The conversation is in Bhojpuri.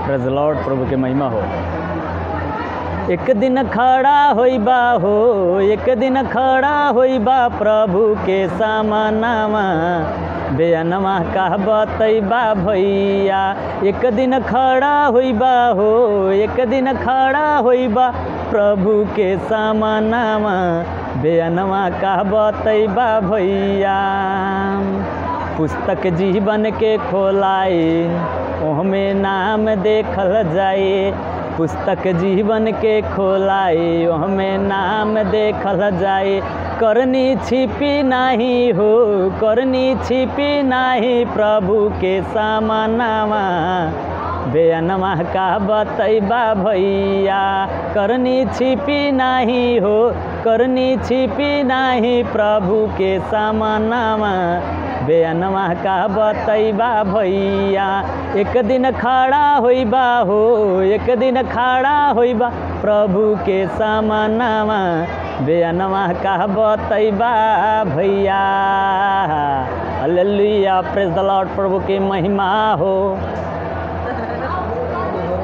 प्रेज़ द लॉर्ड, प्रभु के महिमा हो। एक दिन खड़ा होइबा हो, एक दिन खड़ा होइबा प्रभु के सामनामा, बेअनमा का बतैबा भैया। एक दिन खड़ा होइबा हो, एक दिन खड़ा होइबा प्रभु के सामनामा, बेअनमा का बतैबा भैया। पुस्तक जीवन के खोलाए, ओहमे नाम देखल जाए। पुस्तक जीवन के खोलाए, ओहमे नाम देखल जाए। करनी छिपी नाही हो, करनी छिपी नाही प्रभु के सामनामा, बेअनमा का बतैबा भैया। करनी छिपी नाही हो, करनी छिपी नाही प्रभु के सामनामा, बेअनमा का बतैबा भैया। एक दिन खड़ा होइबा हो, एक दिन खड़ा होइबा प्रभु के सामनामा, बेअनमा का बतैबा भैया। हालेलुया, प्रेज़ द लॉर्ड, प्रभु की महिमा हो।